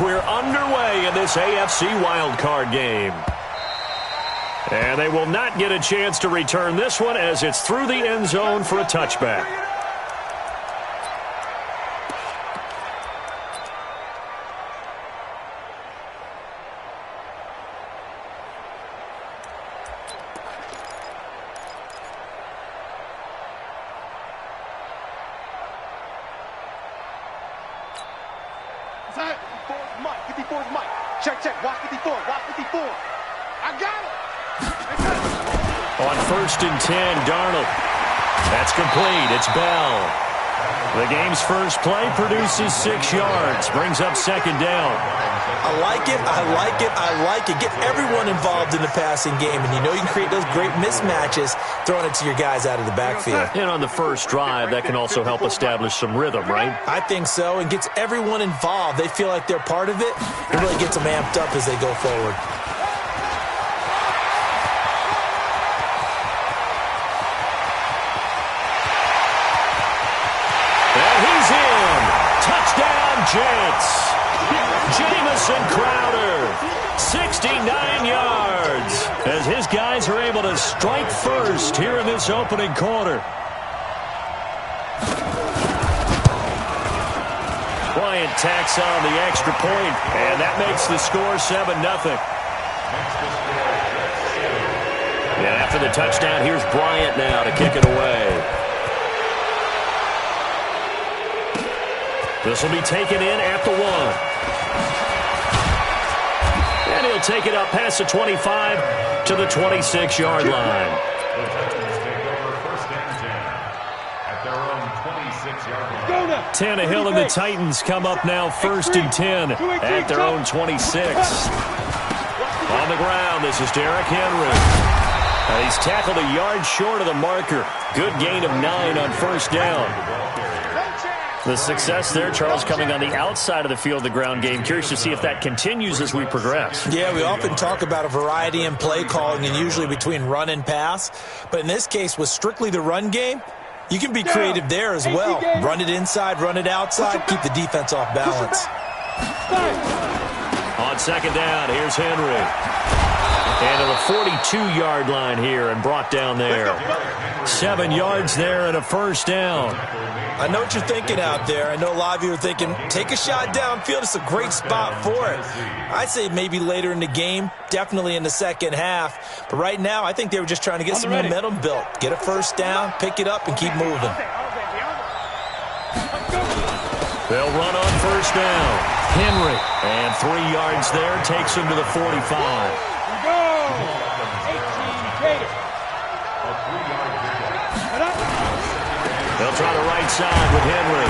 We're underway in this AFC wildcard game. And they will not get a chance to return this one as it's through the end zone for a touchback. On 1st and 10, Darnold. That's complete. It's Bell. The game's first play produces 6 yards. Brings up 2nd down. I like it. I like it. I like it. Get everyone involved in the passing game. And you know you can create those great mismatches throwing it to your guys out of the backfield. And on the first drive, that can also help establish some rhythm, right? I think so. And gets everyone involved. They feel like they're part of it. It really gets them amped up as they go forward. Jets. Jamison Crowder, 69 yards, as his guys are able to strike first here in this opening quarter. Bryant tacks on the extra point, and that makes the score 7-0. And after the touchdown, here's Bryant now to kick it away. This will be taken in at the 1. And he'll take it up past the 25 to the 26-yard line. Tannehill and the Titans come up now 1st and 10 at their own 26. On the ground, this is Derrick Henry. He's tackled a yard short of the marker. Good gain of 9 on 1st down. The success there, Charles, coming on the outside of the field, the ground game. Curious to see if that continues as we progress. Yeah, we often talk about a variety in play calling and usually between run and pass. But in this case, with strictly the run game, you can be creative there as well. Run it inside, run it outside, keep the defense off balance. On 2nd down, here's Henry. And to the 42-yard line here and brought down there. 7 yards there and a 1st down. I know what you're thinking out there. I know a lot of you are thinking, take a shot downfield. It's a great spot for it. I'd say maybe later in the game, definitely in the second half. But right now, I think they were just trying to get some momentum built. Get a 1st down, pick it up, and keep moving. They'll run on 1st down. Henry. And 3 yards there takes him to the 45. They'll try the right side with Henry.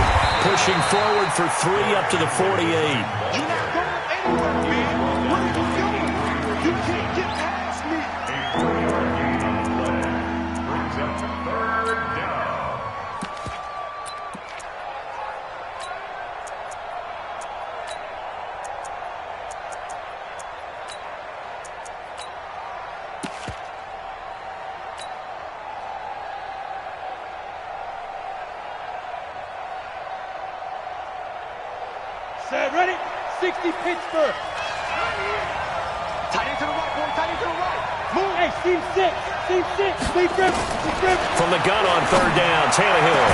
Pushing forward for 3 up to the 48. You're not going anywhere, man. Where are you going? You can't get past me. A 3-yard gain on the play brings up to 3rd down. Set, ready? 60 Pittsburgh. Tight end to the right, boy. Tight end to the right. Move. Hey, seam 6. Seam 6. Lead grip. Lead grip. From the gun on 3rd down, Tannehill.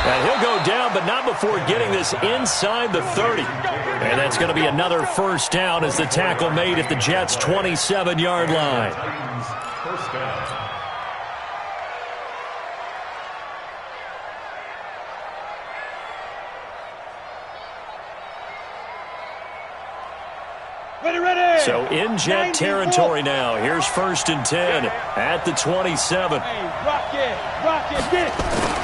And he'll go down, but not before getting this inside the 30. And that's going to be another 1st down as the tackle made at the Jets' 27-yard line. First down. Ready, ready. So in Jet territory now. Here's 1st and 10 at the 27. Hey, rock it, get it.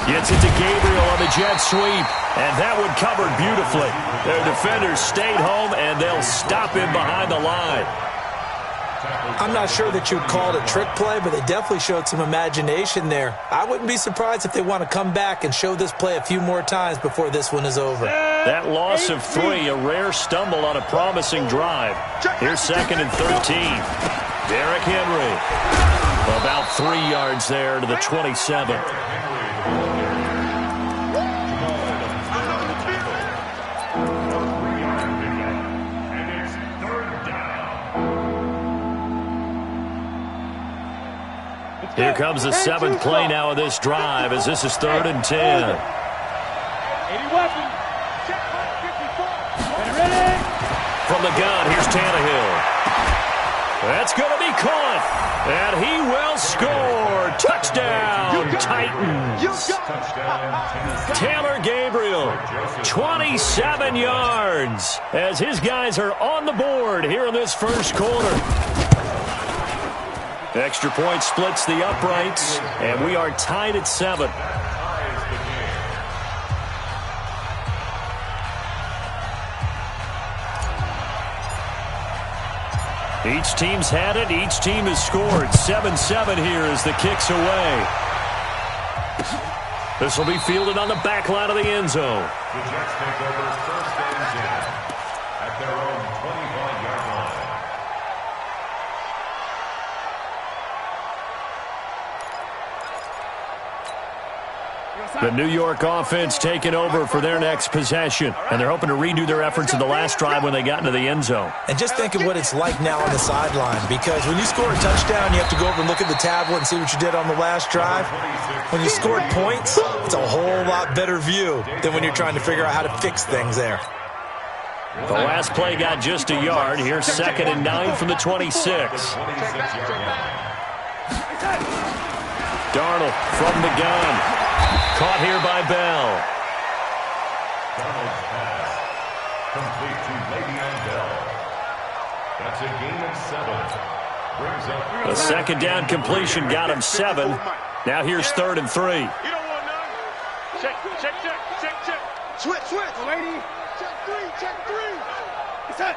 Gets it to Gabriel on the jet sweep, and that one covered beautifully. Their defenders stayed home, and they'll stop him behind the line. I'm not sure that you'd call it a trick play, but they definitely showed some imagination there. I wouldn't be surprised if they want to come back and show this play a few more times before this one is over. That loss of 3, a rare stumble on a promising drive. Here's 2nd and 13. Derrick Henry. About 3 yards there to the 27. Here comes the seventh play now of this drive as this is 3rd and 10. 80 weapons. Ready? From the gun, here's Tannehill. That's going to be caught. And he will score. Touchdown, Titans. Taylor Gabriel, 27 yards as his guys are on the board here in this first quarter. Extra point splits the uprights, and we are tied at 7. Each team's had it. Each team has scored. 7-7 here as the kick's away. This will be fielded on the back line of the end zone. The Jets take over 1st and 10 at their own 25-yard line. The New York offense taking over for their next possession. And they're hoping to redo their efforts in the last drive when they got into the end zone. And just think of what it's like now on the sideline, because when you score a touchdown, you have to go over and look at the tablet and see what you did on the last drive. When you scored points, it's a whole lot better view than when you're trying to figure out how to fix things there. The last play got just a yard. Here's 2nd and 9 from the 26. Darnold from the gun. Caught here by Bell. Darnold's pass complete to Le'Veon Bell. That's a gain of 7. Brings up The second down completion got him 7. Now here's 3rd and 3. You don't want none. Check. Switch. Lady. Check 3. It's that.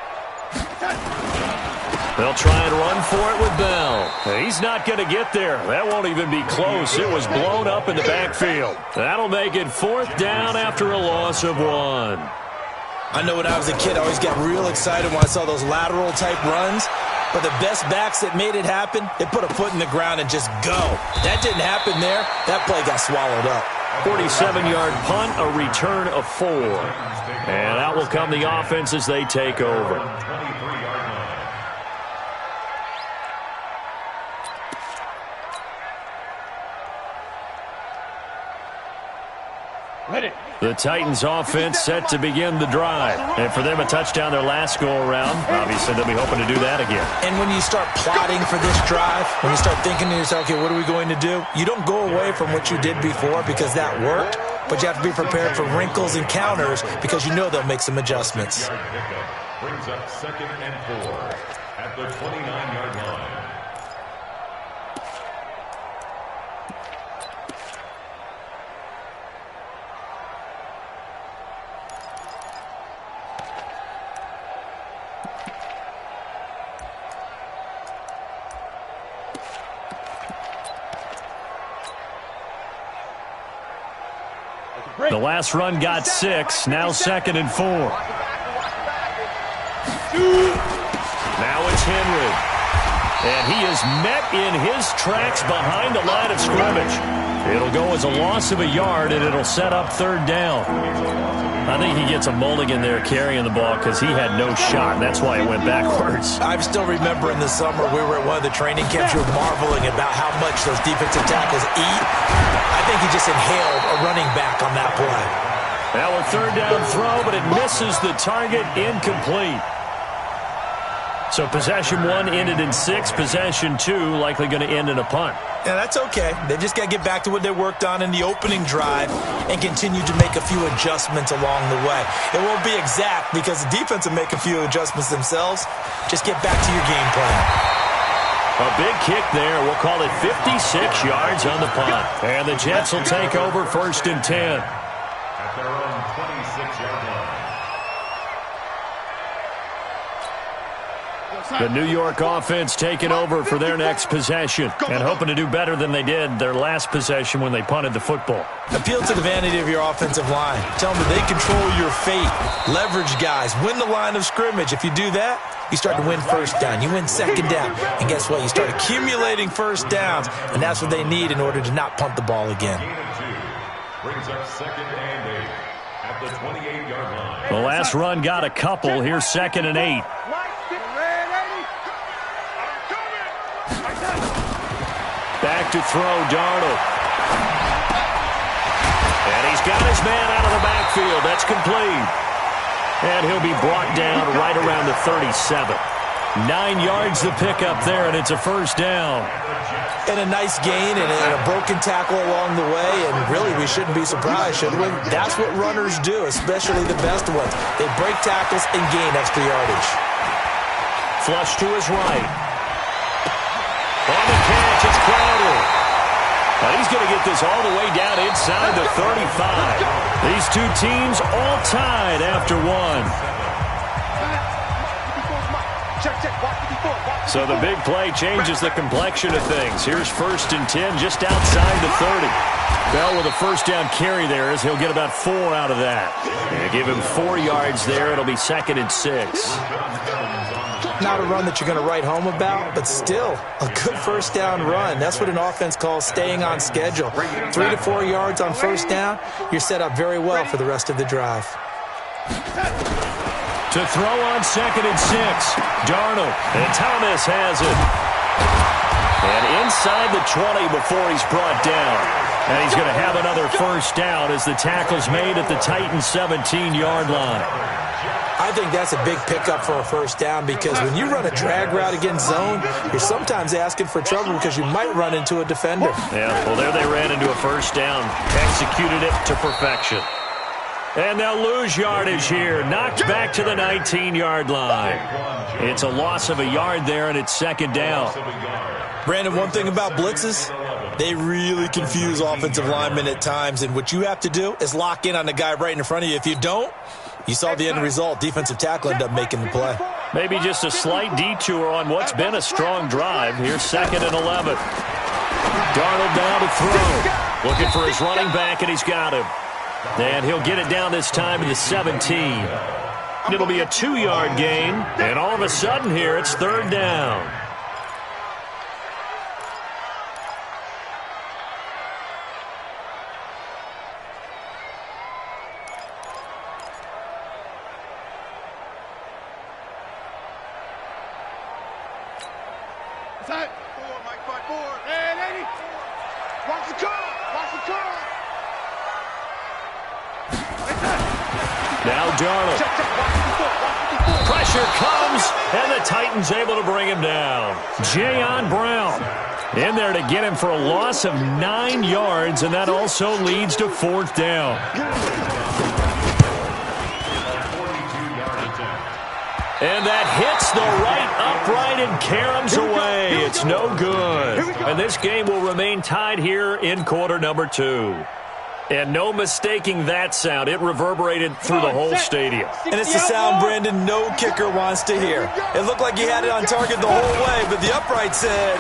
They'll try and run for it with Bell. He's not going to get there. That won't even be close. It was blown up in the backfield. That'll make it 4th down after a loss of 1. I know when I was a kid, I always got real excited when I saw those lateral type runs. But the best backs that made it happen, they put a foot in the ground and just go. That didn't happen there. That play got swallowed up. 47-yard punt, a return of 4. And out will come the offense as they take over. 23-yard line. Ready. The Titans offense set to begin the drive. And for them, a touchdown their last go-around. Obviously, they'll be hoping to do that again. And when you start plotting for this drive, when you start thinking to yourself, okay, what are we going to do? You don't go away from what you did before because that worked, but you have to be prepared for wrinkles and counters because you know they'll make some adjustments. Brings up 2nd and 4 at the 29-yard line. The last run got 6. Now 2nd and 4. Now it's Henry. And he is met in his tracks behind the line of scrimmage. It'll go as a loss of a yard, and it'll set up 3rd down. I think he gets a mulligan there carrying the ball because he had no shot, and that's why it went backwards. I still remember in the summer we were at one of the training camps. We were marveling about how much those defensive tackles eat. I think he just inhaled a running back on that play. Now a 3rd down throw, but it misses the target, incomplete. So possession 1 ended in 6. Possession 2 likely going to end in a punt. Yeah, that's okay. They just got to get back to what they worked on in the opening drive and continue to make a few adjustments along the way. It won't be exact because the defense will make a few adjustments themselves. Just get back to your game plan. A big kick there. We'll call it 56 yards on the punt. And the Jets will take over 1st and 10. At their own 26-yard line. The New York offense taking over for their next possession and hoping to do better than they did their last possession when they punted the football. Appeal to the vanity of your offensive line. Tell them that they control your fate. Leverage guys. Win the line of scrimmage. If you do that, you start to win 1st down. You win 2nd down. And guess what? You start accumulating 1st downs, and that's what they need in order to not punt the ball again. Gain of 2. Brings up 2nd and 8 at the 28-yard line. The last run got a couple. Here's 2nd and 8. Back to throw, Darnold. And he's got his man out of the backfield. That's complete. And he'll be brought down right around the 37. 9 yards to pick up there, and it's a first down. And a nice gain and a broken tackle along the way, and really we shouldn't be surprised, should we? That's what runners do, especially the best ones. They break tackles and gain extra yardage. Flush to his right. On the catch, it's Crowder. And he's going to get this all the way down inside the 35. These two teams all tied after one. So the big play changes the complexion of things. Here's 1st and 10 just outside the 30. Bell with a first down carry there as he'll get about 4 out of that. And give him 4 yards there. It'll be 2nd and 6. Not a run that you're going to write home about, but still a good first down run. That's what an offense calls staying on schedule. 3 to 4 yards on first down, you're set up very well for the rest of the drive. To throw on 2nd and 6. Darnold. And Thomas has it. And inside the 20 before he's brought down. And he's going to have another first down as the tackle's made at the Titans' 17-yard line. I think that's a big pickup for a first down because when you run a drag route against zone, you're sometimes asking for trouble because you might run into a defender. Yeah, well, there they ran into a first down. Executed it to perfection. And they'll lose yardage here. Knocked back to the 19-yard line. It's a loss of a yard there, and it's 2nd down. Brandon, one thing about blitzes, they really confuse offensive linemen at times, and what you have to do is lock in on the guy right in front of you. If you don't, you saw the end result. Defensive tackle ended up making the play. Maybe just a slight detour on what's been a strong drive. Here's 2nd and 11. Darnold down to throw. Looking for his running back, and he's got him. And he'll get it down this time to the 17. It'll be a 2-yard gain. And all of a sudden here, it's 3rd down. Side. Forward, Mike, forward. And 80. Watch the curl. Watch the curl. Now Darnold. Pressure comes, and the Titans able to bring him down. Jayon Brown in there to get him for a loss of 9 yards, and that also leads to 4th down. And that hits the right upright and caroms away. It's no good. And this game will remain tied here in quarter number 2. And no mistaking that sound. It reverberated through the whole stadium. And it's the sound, Brandon, no kicker wants to hear. It looked like he had it on target the whole way, but the upright said,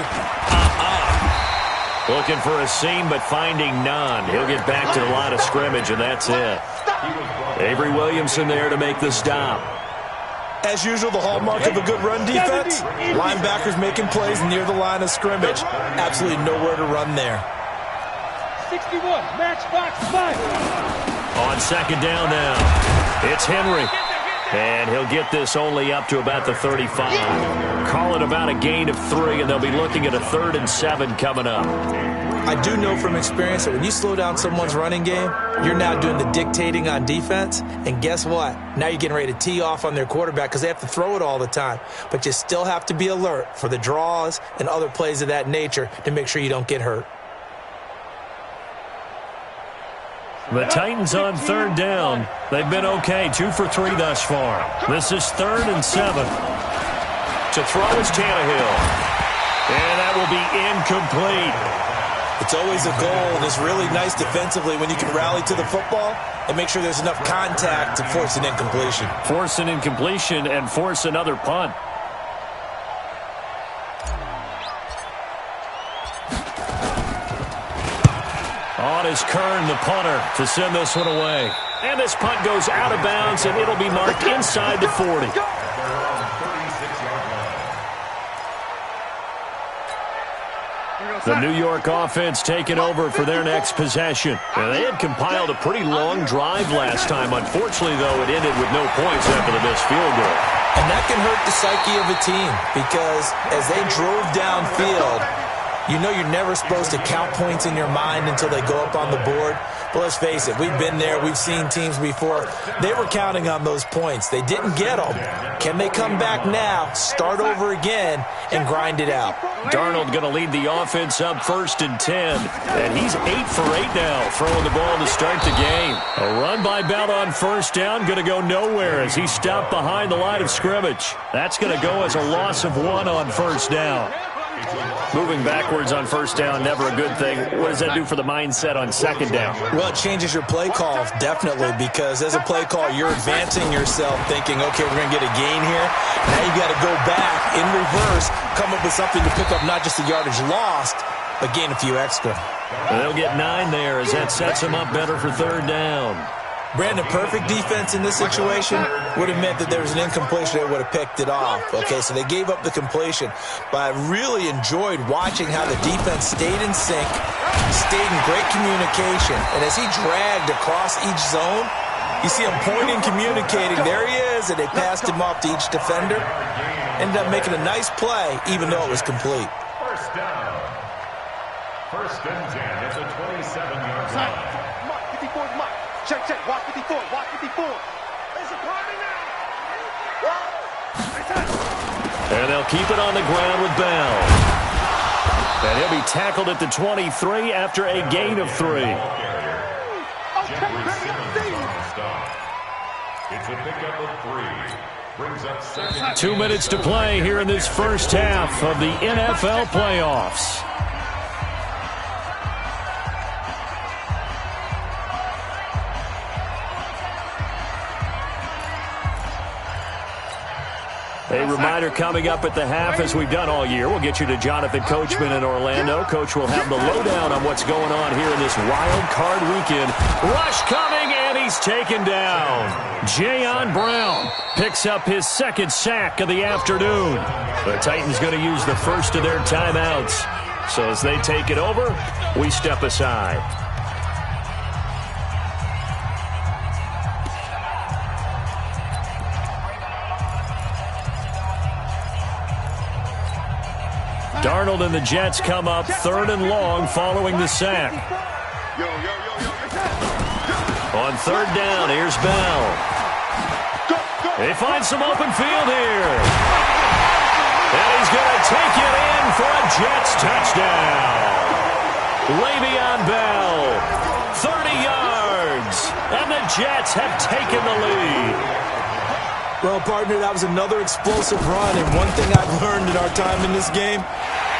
Looking for a seam, but finding none. He'll get back to the line of scrimmage, and that's it. Avery Williamson there to make the stop. As usual, the hallmark of a good run defense, linebackers making plays near the line of scrimmage. Absolutely nowhere to run there. 61, match box 5. On 2nd down now, it's Henry. And he'll get this only up to about the 35. Call it about a gain of 3, and they'll be looking at a 3rd and 7 coming up. I do know from experience that when you slow down someone's running game, you're now doing the dictating on defense. And guess what? Now you're getting ready to tee off on their quarterback because they have to throw it all the time. But you still have to be alert for the draws and other plays of that nature to make sure you don't get hurt. The Titans on 3rd down. They've been okay, 2 for 3 thus far. This is 3rd and 7. To throw is Tannehill. And that will be incomplete. It's always a goal, and it's really nice defensively when you can rally to the football and make sure there's enough contact to force an incompletion. Force an incompletion and force another punt. On is Kern, the punter, to send this one away. And this punt goes out of bounds, and it'll be marked inside the 40. The New York offense taking over for their next possession. And they had compiled a pretty long drive last time. Unfortunately, though, it ended with no points after the missed field goal. And that can hurt the psyche of a team because as they drove downfield, You know you're never supposed to count points in your mind until they go up on the board. But let's face it, we've been there. We've seen teams before. They were counting on those points. They didn't get them. Can they come back now, start over again, and grind it out? Darnold going to lead the offense up 1st and 10. And he's 8 for 8 now, throwing the ball to start the game. A run by Bell on 1st down, going to go nowhere as he stopped behind the line of scrimmage. That's going to go as a loss of 1 on 1st down. Moving backwards on 1st down, never a good thing. What does that do for the mindset on 2nd down? Well, it changes your play call, definitely, because as a play call, you're advancing yourself thinking, okay, we're going to get a gain here. Now you got to go back in reverse, come up with something to pick up not just the yardage lost, but gain a few extra. And they'll get 9 there as that sets them up better for 3rd down. Brandon, perfect defense in this situation would have meant that there was an incompletion that would have picked it off. Okay, so they gave up the completion. But I really enjoyed watching how the defense stayed in sync, stayed in great communication. And as he dragged across each zone, you see him pointing, communicating. There he is, and they passed him off to each defender. Ended up making a nice play, even though it was complete. 1st down. 1st and 10 at the 27-yard line. Mark 54 is Mark. Check, watch 54, watch 54. It's a party now. And they'll keep it on the ground with Bell. And he'll be tackled at the 23 after a gain of 3. It's a pickup of 3. Brings up 2nd. 2 minutes to play here in this 1st half of the NFL playoffs. A reminder coming up at the half, as we've done all year. We'll get you to Jonathan Coachman in Orlando. Coach will have the lowdown on what's going on here in this wild card weekend. Rush coming, and he's taken down. Jayon Brown picks up his 2nd sack of the afternoon. The Titans going to use the first of their timeouts. So as they take it over, we step aside. Darnold and the Jets come up 3rd and long following the sack. On 3rd down, here's Bell. They find some open field here. And he's going to take it in for a Jets touchdown. Le'Veon Bell, 30 yards, and the Jets have taken the lead. Well, partner, that was another explosive run, and one thing I've learned in our time in this game,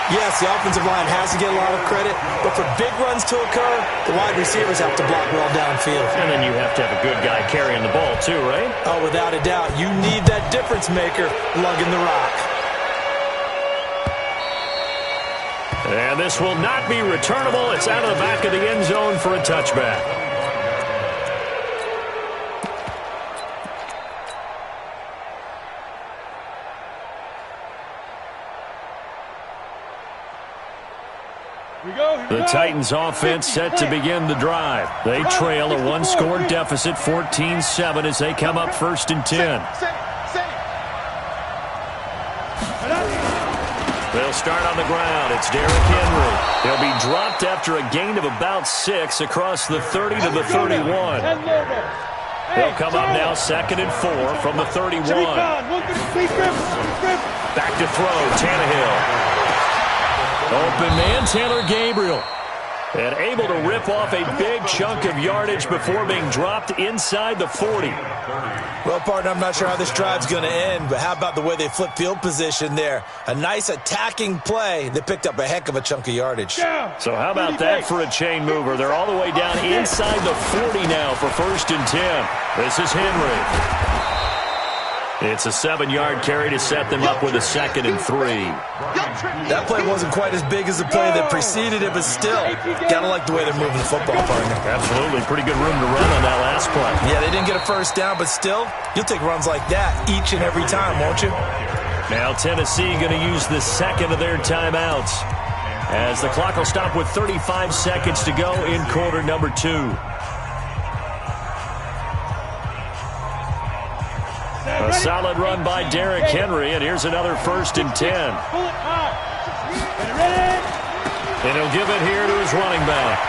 yes, the offensive line has to get a lot of credit, but for big runs to occur, the wide receivers have to block well downfield. And then you have to have a good guy carrying the ball too, right? Oh, without a doubt. You need that difference maker lugging the rock. And this will not be returnable. It's out of the back of the end zone for a touchback. The Titans offense set to begin the drive. They trail a 1-score deficit, 14-7, as they come up 1st and 10. They'll start on the ground. It's Derrick Henry. He'll be dropped after a gain of about 6 across the 30 to the 31. They'll come up now 2nd and 4 from the 31. Back to throw, Tannehill. Open man, Taylor Gabriel. And able to rip off a big chunk of yardage before being dropped inside the 40. Well, partner, I'm not sure how this drive's going to end, but how about the way they flip field position there? A nice attacking play. They picked up a heck of a chunk of yardage. So how about that for a chain mover? They're all the way down inside the 40 now for 1st and 10. This is Henry. It's a 7-yard carry to set them up with a 2nd and 3. That play wasn't quite as big as the play that preceded it, but still, gotta like the way they're moving the football, partner. Absolutely. Pretty good room to run on that last play. Yeah, they didn't get a 1st down, but still, you'll take runs like that each and every time, won't you? Now Tennessee going to use the 2nd of their timeouts, as the clock will stop with 35 seconds to go in quarter number 2. A solid run by Derrick Henry, and here's another 1st and 10. And he'll give it here to his running back.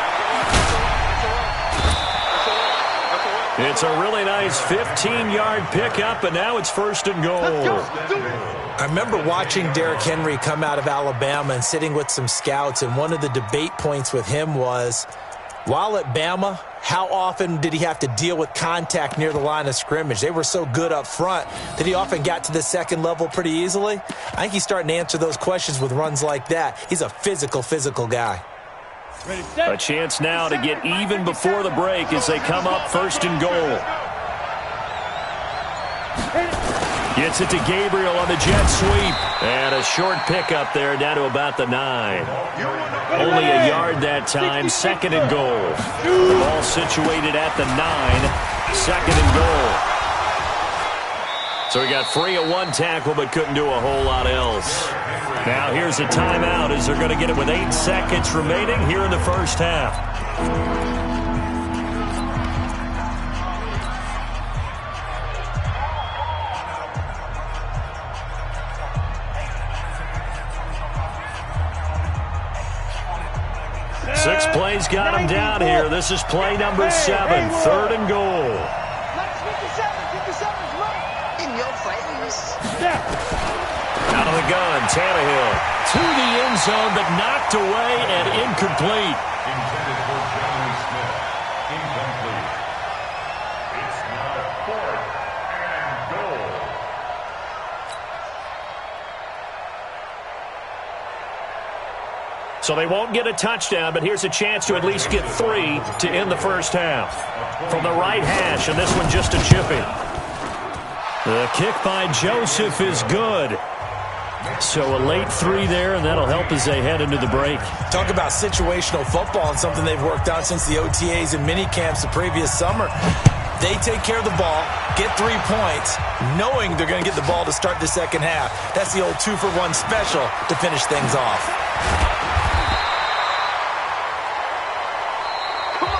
It's a really nice 15-yard pickup, and now it's 1st and goal. I remember watching Derrick Henry come out of Alabama and sitting with some scouts, and one of the debate points with him was, while at Bama, how often did he have to deal with contact near the line of scrimmage? They were so good up front that he often got to the second level pretty easily. I think he's starting to answer those questions with runs like that. He's a physical guy. A chance now to get even before the break as they come up 1st and goal. Gets it to Gabriel on the jet sweep. And a short pickup there down to about the 9. Only a yard that time. 2nd and goal. The ball situated at the 9. 2nd and goal. So he got free of one tackle but couldn't do a whole lot else. Now here's a timeout as they're going to get it with 8 seconds remaining here in the first half. Six plays got him down here. This is play number 7, 3rd and goal. 57's right. In your face. Out of the gun, Tannehill to the end zone, but knocked away and incomplete. Intended for Johnny Smith. Incomplete. It's now 4th and goal. So they won't get a touchdown, but here's a chance to at least get 3 to end the first half. From the right hash, and this one just a chipping. The kick by Joseph is good. So a late 3 there, and that'll help as they head into the break. Talk about situational football and something they've worked out since the OTAs and mini camps the previous summer. They take care of the ball, get 3 points, knowing they're going to get the ball to start the second half. That's the old 2-for-1 special to finish things off.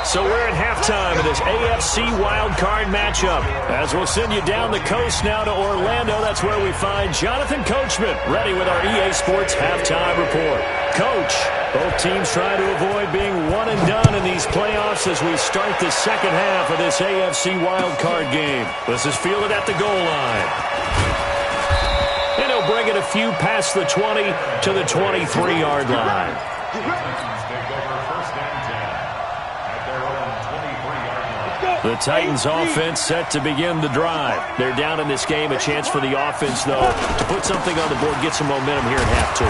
So we're at halftime of this AFC wildcard matchup. As we'll send you down the coast now to Orlando, that's where we find Jonathan Coachman ready with our EA Sports Halftime Report. Coach, both teams trying to avoid being one and done in these playoffs as we start the second half of this AFC wildcard game. This is fielded at the goal line. And he'll bring it a few past the 20 to the 23-yard line. The Titans offense set to begin the drive. They're down in this game. A chance for the offense, though, to put something on the board, get some momentum here in half 2.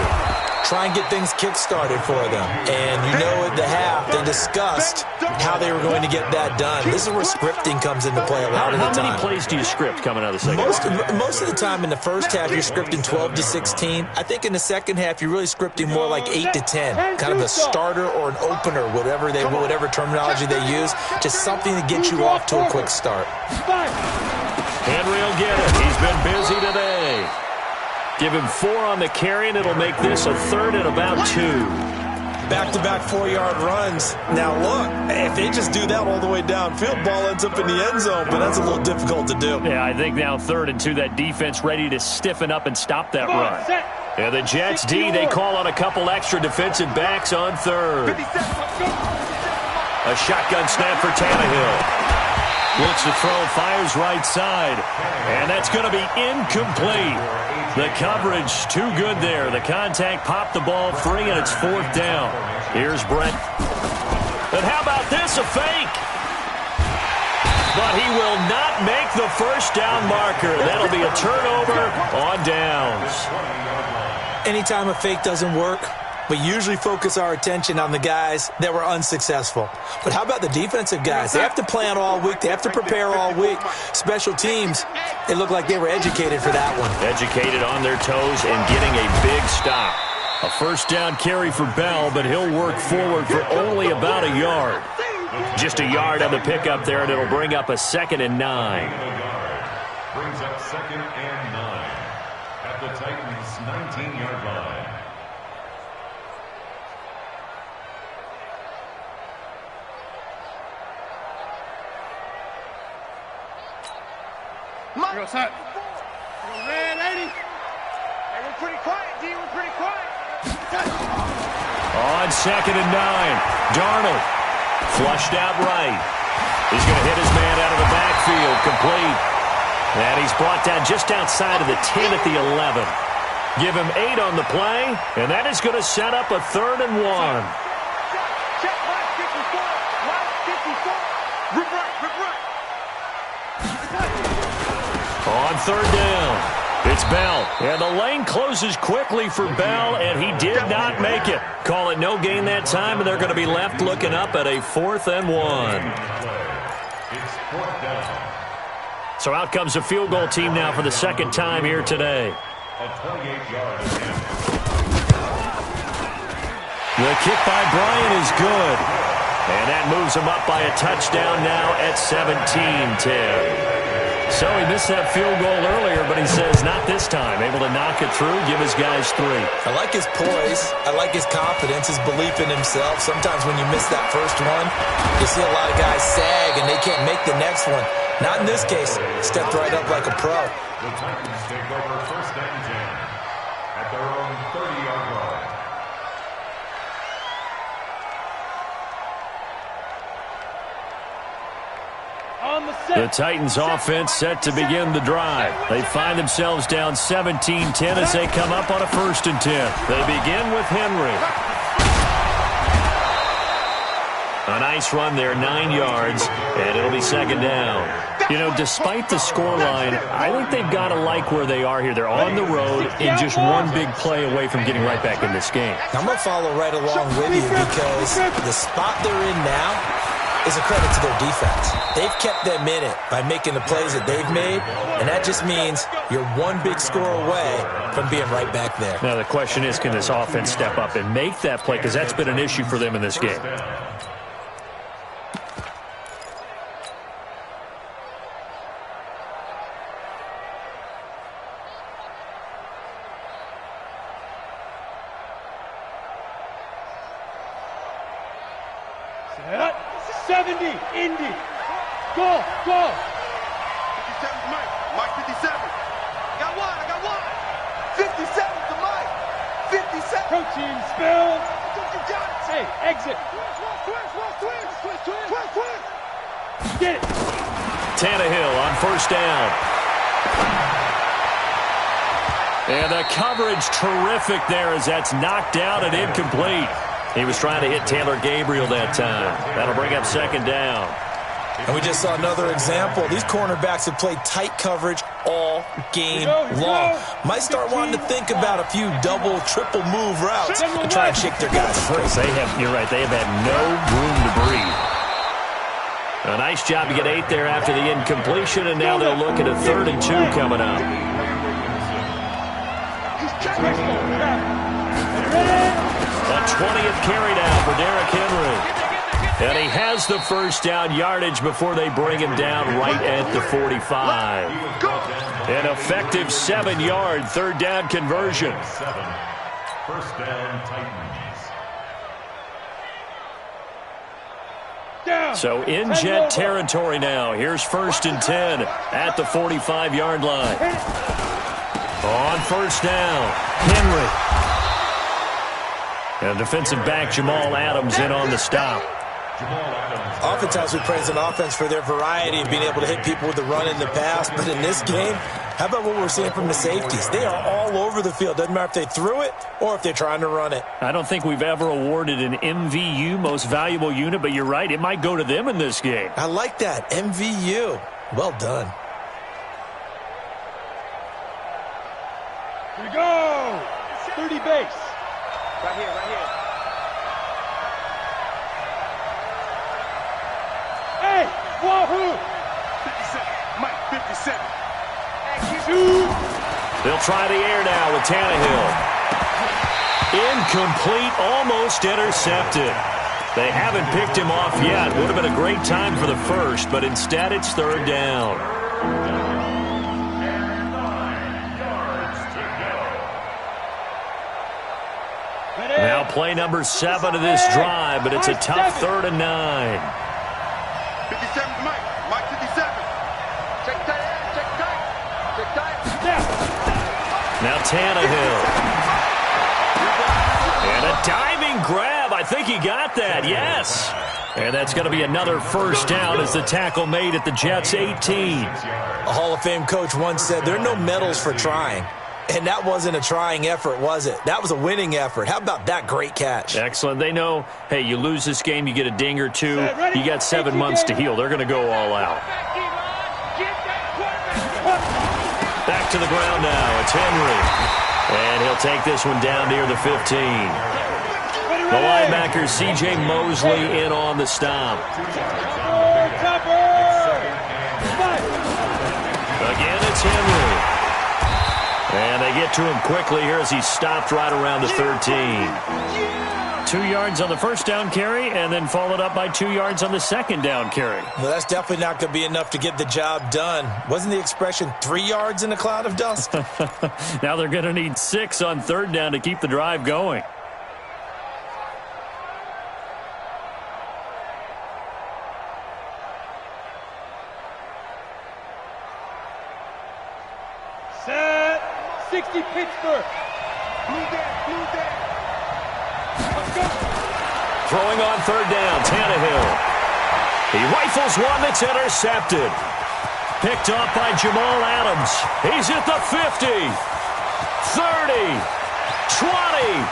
Try and get things kick-started for them. And you know at the half, they discussed how they were going to get that done. This is where scripting comes into play a lot of the time. How many plays do you script coming out of the second half? Most of the time in the first half, you're scripting 12 to 16. I think in the second half, you're really scripting more like 8 to 10. Kind of a starter or an opener, whatever terminology they use. Just something to get you off to a quick start. Henry will get it. He's been busy today. Give him 4 on the carry, and it'll make this a 3rd and about 2. Back-to-back 4-yard runs. Now, look, if they just do that all the way downfield, ball ends up in the end zone, but that's a little difficult to do. Yeah, I think now 3rd and 2, that defense ready to stiffen up and stop that run. And the Jets D, they call on a couple extra defensive backs on 3rd. A shotgun snap for Tannehill. Looks to throw, fires right side. And that's going to be incomplete. The coverage too good there. The contact popped the ball free, and it's 4th down. Here's Brent. And how about this, a fake? But he will not make the first down marker. That'll be a turnover on downs. Anytime a fake doesn't work, we usually focus our attention on the guys that were unsuccessful. But how about the defensive guys? They have to plan all week. They have to prepare all week. Special teams, they look like they were educated for that one. Educated on their toes and getting a big stop. A first down carry for Bell, but he'll work forward for only about a yard. Just a yard on the pickup there, and it'll bring up a 2nd and 9. Brings up 2nd and 9 at the Titans' 19-yard line. Yo, son. Yo, red 80. Hey, we're pretty quiet, D. We're pretty quiet. On 2nd and 9, Darnold flushed out right. He's going to hit his man out of the backfield, complete. And he's brought down just outside of the 10 at the 11. Give him 8 on the play, and that is going to set up a 3rd and 1. Check line 54. Line 54. Rip right. On 3rd down, it's Bell. And the lane closes quickly for Bell, and he did not make it. Call it no gain that time, and they're going to be left looking up at a 4th and 1. It's 4th down. So out comes a field goal team now for the 2nd time here today. A 28-yard attempt. The kick by Bryant is good. And that moves him up by a touchdown now at 17-10. So he missed that field goal earlier, but he says not this time. Able to knock it through, give his guys 3. I like his poise. I like his confidence, his belief in himself. Sometimes when you miss that first one, you see a lot of guys sag and they can't make the next one. Not in this case. Stepped right up like a pro. The Titans take over 1st and 10 at their own 30-yard line. The Titans offense set to begin the drive. They find themselves down 17-10 as they come up on a 1st and 10. They begin with Henry. A nice run there, 9 yards, and it'll be 2nd down. You know, despite the scoreline, I think they've got to like where they are here. They're on the road and just one big play away from getting right back in this game. I'm going to follow right along with you because the spot they're in now is a credit to their defense. They've kept them in it by making the plays that they've made, and that just means you're one big score away from being right back there. Now the question is, can this offense step up and make that play? Because that's been an issue for them in this game. Set. 70, Indy. Go. 57 to Mike. Mike 57. I got one. 57 to Mike. 57. Protein spill. You got it. Hey, exit. Twins. Get it. Tannehill on 1st down. And the coverage terrific there as that's knocked out and incomplete. He was trying to hit Taylor Gabriel that time. That'll bring up 2nd down. And we just saw another example. These cornerbacks have played tight coverage all game long. Might start wanting to think about a few double, triple move routes to try and shake their guys free. You're right, they have had no room to breathe. A nice job to get 8 there after the incompletion, and now they'll look at a 3rd and 2 coming up. A 20th carry down for Derrick Henry. And he has the 1st down yardage before they bring him down right at the 45. An effective 7-yard 3rd down conversion. 1st down, Titans. So in Jet territory now. Here's 1st and 10 at the 45-yard line. On 1st down, Henry. And defensive back Jamal Adams in on the stop. Oftentimes we praise an offense for their variety and being able to hit people with the run in the pass. But in this game, how about what we're seeing from the safeties? They are all over the field. Doesn't matter if they threw it or if they're trying to run it. I don't think we've ever awarded an MVU, most valuable unit, but you're right. It might go to them in this game. I like that. MVU. Well done. Here we go. 30 base. Right here. Hey, wahoo! 57. Mike 57. Shoot! They'll try the air now with Tannehill. Incomplete, almost intercepted. They haven't picked him off yet. Would have been a great time for the 1st, but instead it's 3rd down. Now play number 7 of this drive, but it's a tough 3rd and 9. 57 to Mike. Mike 57. Check tight. Now Tannehill. And a diving grab. I think he got that, yes. And that's going to be another first down as the tackle made at the Jets' 18. A Hall of Fame coach once said, there are no medals for trying. And that wasn't a trying effort, was it? That was a winning effort. How about that great catch? Excellent. They know, hey, you lose this game, you get a ding or two. You got 7 months to heal. They're going to go all out. Back to the ground now. It's Henry. And he'll take this one down near the 15. The linebacker, C.J. Mosley, in on the stop. Again, it's Henry. And they get to him quickly here as he stopped right around the 13. 2 yards on the first down carry, and then followed up by 2 yards on the second down carry. Well, that's definitely not going to be enough to get the job done. Wasn't the expression 3 yards in a cloud of dust? Now they're going to need 6 on third down to keep the drive going. Set. 60 Pittsburgh. Blue dead. Let's go. Throwing on third down, Tannehill. He rifles one that's intercepted. Picked up by Jamal Adams. He's at the 50, 30, 20.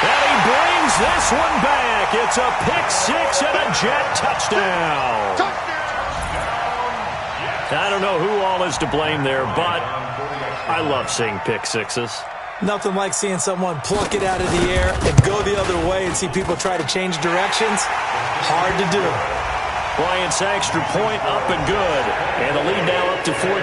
And he brings this one back. It's a pick six and a Jet touchdown. I don't know who all is to blame there, but I love seeing pick sixes. Nothing like seeing someone pluck it out of the air and go the other way and see people try to change directions. Hard to do. Bryant's extra point up and good. And the lead now up to 14.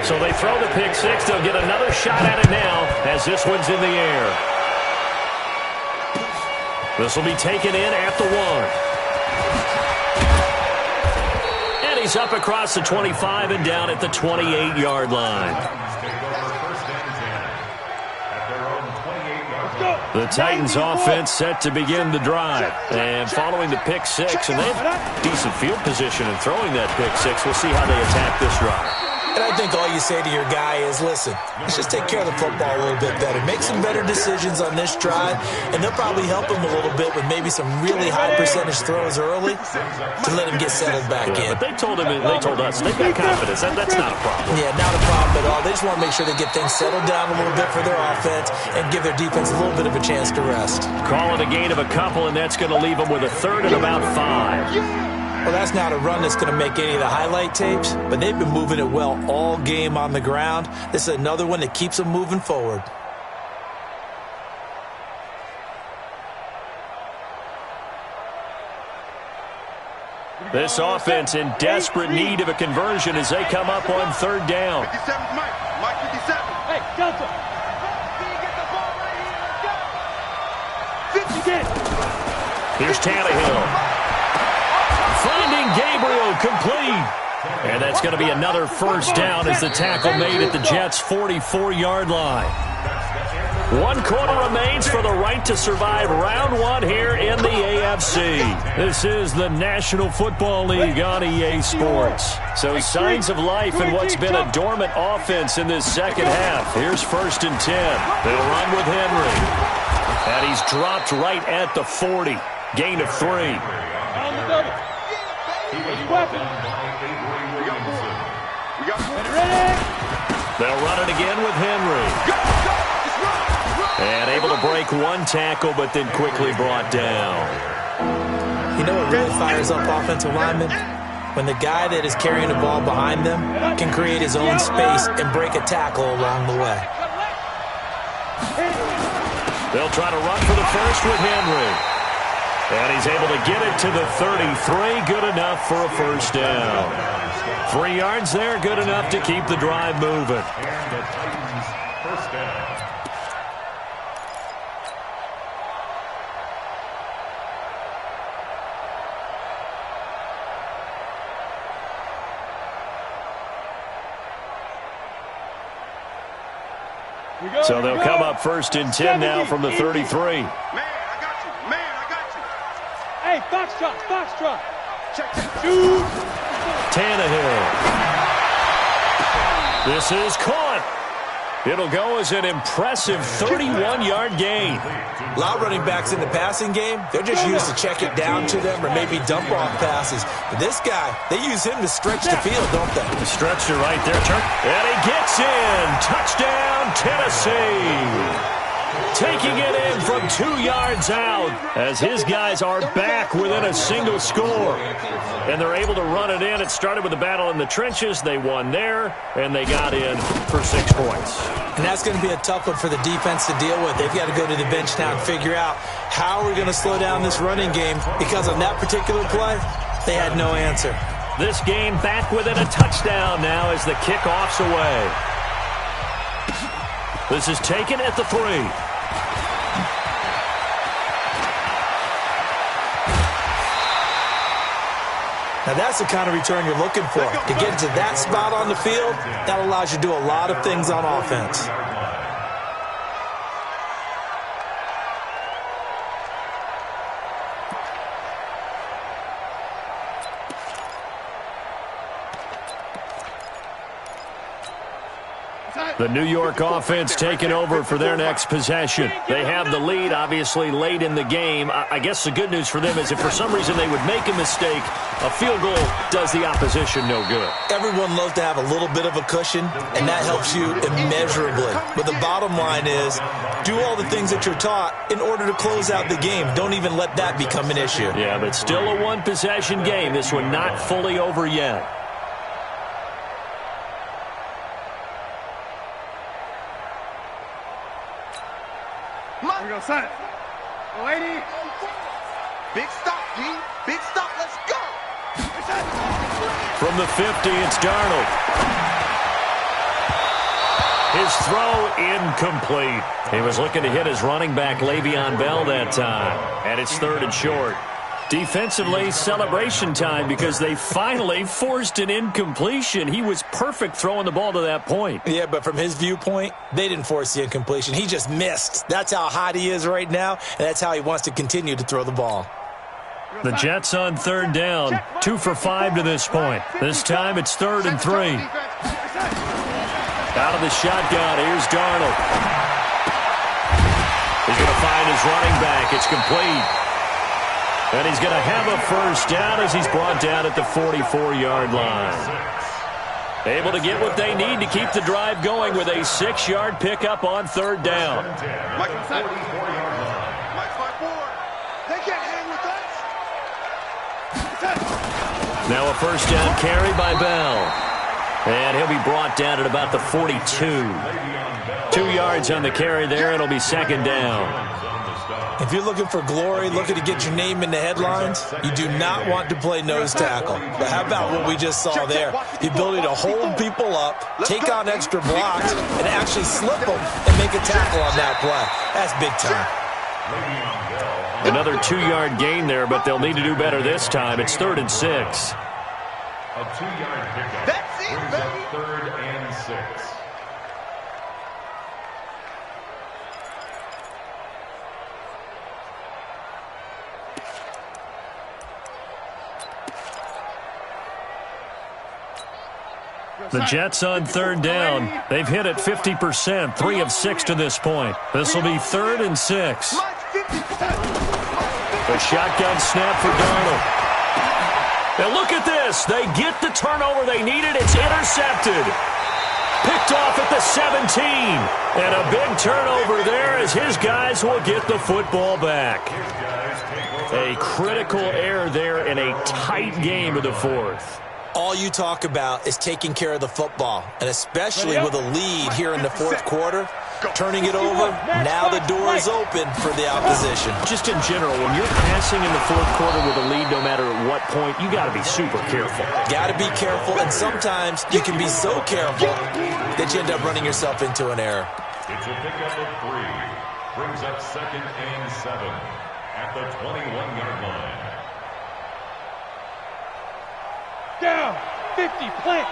So they throw the pick six. They'll get another shot at it now as this one's in the air. This will be taken in at the 1. He's up across the 25 and down at the 28-yard line. The Titans offense set to begin the drive. And following the pick six, and they have decent field position in throwing that pick six. We'll see how they attack this drive. And I think all you say to your guy is, listen, let's just take care of the football a little bit better. Make some better decisions on this drive, and they'll probably help him a little bit with maybe some really high percentage throws early to let him get settled back in. But they told us, they've got confidence. That's not a problem. Yeah, not a problem at all. They just want to make sure they get things settled down a little bit for their offense and give their defense a little bit of a chance to rest. Call it a gain of a couple, and that's going to leave them with a third and about 5. Well, that's not a run that's going to make any of the highlight tapes, but they've been moving it well all game on the ground. This is another one that keeps them moving forward. This offense in desperate need of a conversion as they come up on third down. 57's Mike. Mike 57. Hey, Delta. Get the ball right here. Let's go. 50 get it. Here's Tannehill. Finding Gabriel complete. And that's going to be another first down as the tackle made at the Jets' 44-yard line. 1 quarter remains for the right to survive round 1 here in the AFC. This is the National Football League on EA Sports. So signs of life in what's been a dormant offense in this second half. Here's 1st and 10. They'll run with Henry. And he's dropped right at the 40. Gain of 3. On the double. Weapon. Ready. They'll run it again with Henry. And able to break 1 tackle, but then quickly brought down. You know what really fires up offensive linemen? When the guy that is carrying the ball behind them can create his own space and break a tackle along the way. They'll try to run for the first with Henry. And he's able to get it to the 33. Good enough for a first down. 3 yards there, good enough to keep the drive moving. And the Titans first down. So they'll come up 1st and 10 now from the 33. Hey, foxtrot. Check. Shoot. Tannehill. This is caught. It'll go as an impressive 31-yard gain. A lot of running backs in the passing game, they're just used to check it down to them or maybe dump off passes. But this guy, they use him to stretch the field, don't they? The stretcher right there, and he gets in. Touchdown, Tennessee. Taking it in from 2 yards out as his guys are back within a single score. And they're able to run it in. It started with a battle in the trenches. They won there, and they got in for 6 points. And that's going to be a tough one for the defense to deal with. They've got to go to the bench now and figure out how we're going to slow down this running game, because on that particular play, they had no answer. This game back within a touchdown now as the kickoff's away. This is taken at the 3. Now that's the kind of return you're looking for. To get to that spot on the field, that allows you to do a lot of things on offense. The New York offense taking over for their next possession. They have the lead, obviously, late in the game. I guess the good news for them is if for some reason they would make a mistake, a field goal does the opposition no good. Everyone loves to have a little bit of a cushion, and that helps you immeasurably. But the bottom line is, do all the things that you're taught in order to close out the game. Don't even let that become an issue. Yeah, but still a one-possession game. This one not fully over yet. Here we go, son. 80. Big stop, D. Big stop. Let's go. From the 50, it's Darnold. His throw incomplete. He was looking to hit his running back, Le'Veon Bell, that time. And it's 3rd and short. Defensively, celebration time because they finally forced an incompletion. He was perfect throwing the ball to that point. Yeah, but from his viewpoint, they didn't force the incompletion. He just missed. That's how hot he is right now, and that's how he wants to continue to throw the ball. The Jets on 3rd down, 2 for 5 to this point. This time it's 3rd and 3. Out of the shotgun, here's Darnold. He's going to find his running back. It's complete. And he's going to have a first down as he's brought down at the 44-yard line. Able to get what they need to keep the drive going with a 6-yard pickup on 3rd down. Mike, 44-yard line. Mike, 5-4. They can't hang with us. Now a first down carry by Bell. And he'll be brought down at about the 42. 2 yards on the carry there. It'll be 2nd down. If you're looking for glory, looking to get your name in the headlines, you do not want to play nose tackle. But how about what we just saw there? The ability to hold people up, take on extra blocks, and actually slip them and make a tackle on that play. That's big time. Another 2-yard gain there, but they'll need to do better this time. It's 3rd and 6. A 2-yard pickup. That's it, Brings baby. up 3rd and 6. The Jets on 3rd down. They've hit it 50%, 3 of 6 to this point. This will be 3rd and 6. A shotgun snap for Darnold. And look at this. They get the turnover they needed. It's intercepted. Picked off at the 17. And a big turnover there as his guys will get the football back. A critical error there in a tight game of the 4th. All you talk about is taking care of the football, and especially with a lead here in the 4th quarter, turning it over, now the door is open for the opposition. Just in general, when you're passing in the 4th quarter with a lead, no matter at what point, you got to be super careful. Got to be careful, and sometimes you can be so careful that you end up running yourself into an error. It's a pickup of 3. Brings up 2nd and 7 at the 21-yard line. Down. 50. Plant.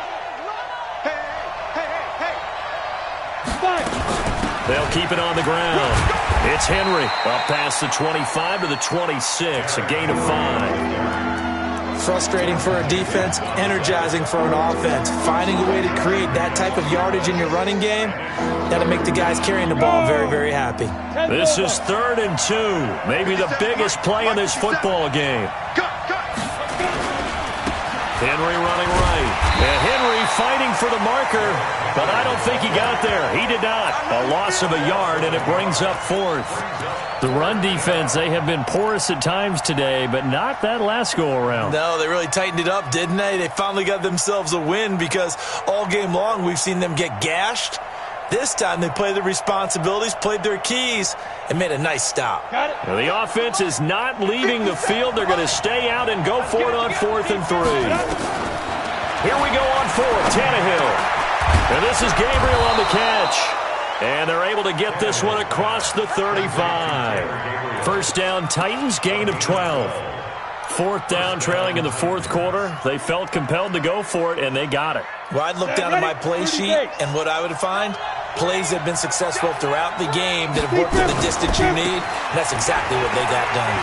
Hey, hey, hey, hey. Five. They'll keep it on the ground. It's Henry up past the 25 to the 26, a gain of 5. Frustrating for a defense, energizing for an offense. Finding a way to create that type of yardage in your running game, that'll make the guys carrying the ball very, very happy. This is 3rd and 2. Maybe the biggest play in this football game. Henry running right. And Henry fighting for the marker, but I don't think he got there. He did not. A loss of a yard, and it brings up 4th. The run defense, they have been porous at times today, but not that last go-around. No, they really tightened it up, didn't they? They finally got themselves a win because all game long we've seen them get gashed. This time they played their responsibilities, played their keys, and made a nice stop. Now, the offense is not leaving the field. They're going to stay out and go for it on 4th and 3. Here we go on 4th, Tannehill. And this is Gabriel on the catch. And they're able to get this one across the 35. First down, Titans, gain of 12. 4th down, trailing in the 4th quarter. They felt compelled to go for it, and they got it. Well, I'd look down at my play sheet, and what I would find, plays that have been successful throughout the game that have worked to the distance you need, and that's exactly what they got done.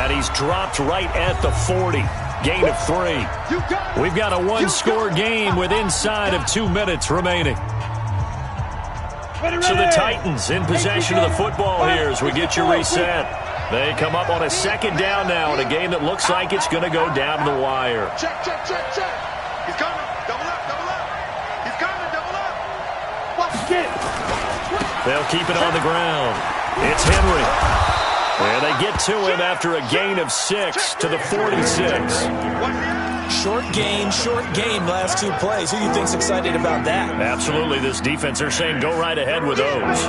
And he's dropped right at the 40. Gain of 3. We've got a one-score game with inside of 2 minutes remaining. So the Titans in possession of the football here as we get you reset. They come up on a 2nd down now in a game that looks like it's going to go down to the wire. Check. He's coming. Double up. He's coming. Double up. Watch it. They'll keep it on the ground. It's Henry. And they get to him after a gain of 6 to the 46. Short gain, last 2 plays. Who do you think's excited about that? Absolutely, this defense, they're saying go right ahead with those.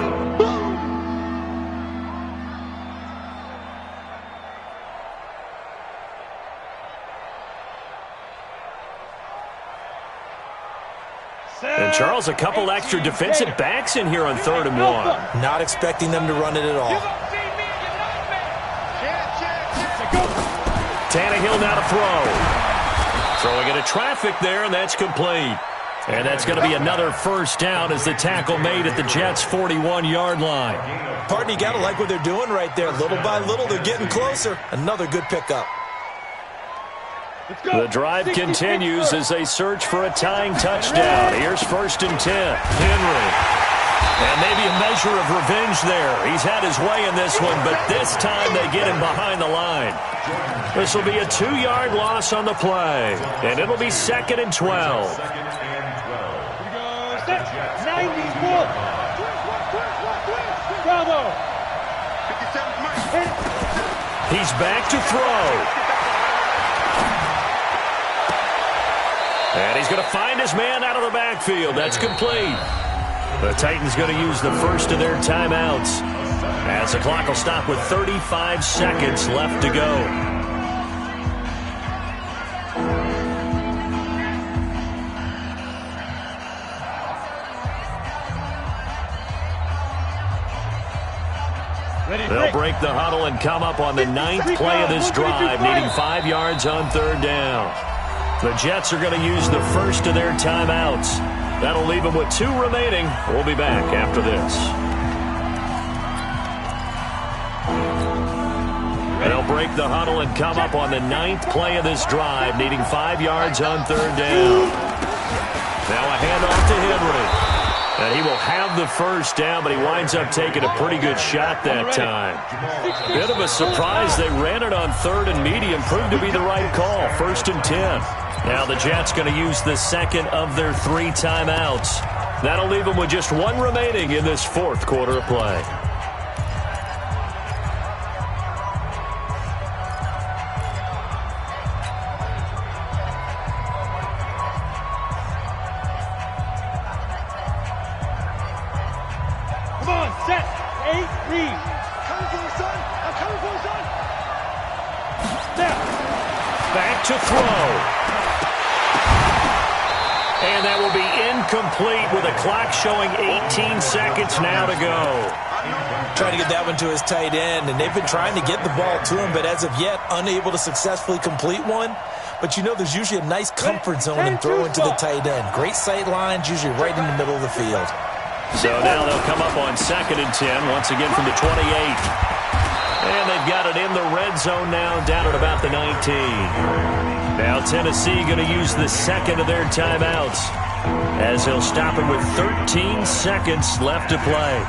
And Charles, a couple extra defensive backs in here on 3rd and 1. Not expecting them to run it at all. Tannehill now to throw. Throwing into traffic there, and that's complete. And that's going to be another first down as the tackle made at the Jets' 41-yard line. Partner, you got to like what they're doing right there. Little by little, they're getting closer. Another good pickup. The drive continues as they search for a tying touchdown. Here's 1st and 10. Henry. And maybe a measure of revenge there. He's had his way in this one, but this time they get him behind the line. This will be a 2-yard loss on the play, and it'll be 2nd and 12. 94. Bravo. He's back to throw. And he's going to find his man out of the backfield. That's complete. The Titans going to use the first of their timeouts as the clock will stop with 35 seconds left to go. They'll break the huddle and come up on the 9th play of this drive, needing 5 yards on 3rd down. The Jets are going to use the first of their timeouts. That'll leave them with 2 remaining. We'll be back after this. They'll break the huddle and come up on the 9th play of this drive, needing 5 yards on 3rd down. Now a handoff to Henry. And he will have the first down, but he winds up taking a pretty good shot that time. Bit of a surprise. They ran it on 3rd and medium. Proved to be the right call. 1st and 10. Now the Jets going to use the second of their 3 timeouts. That'll leave them with just 1 remaining in this 4th quarter of play. Come on, set. 8, read. Coming for the son. I'm coming for the son. Step. Back to throw. And that will be incomplete with a clock showing 18 seconds now to go. Trying to get that one to his tight end, and they've been trying to get the ball to him, but as of yet, unable to successfully complete one. But you know there's usually a nice comfort zone in throwing to the tight end. Great sight lines, usually right in the middle of the field. So now they'll come up on 2nd and 10, once again from the 28. And they've got it in the red zone now, down at about the 19. Now Tennessee going to use the second of their timeouts, as he'll stop it with 13 seconds left to play.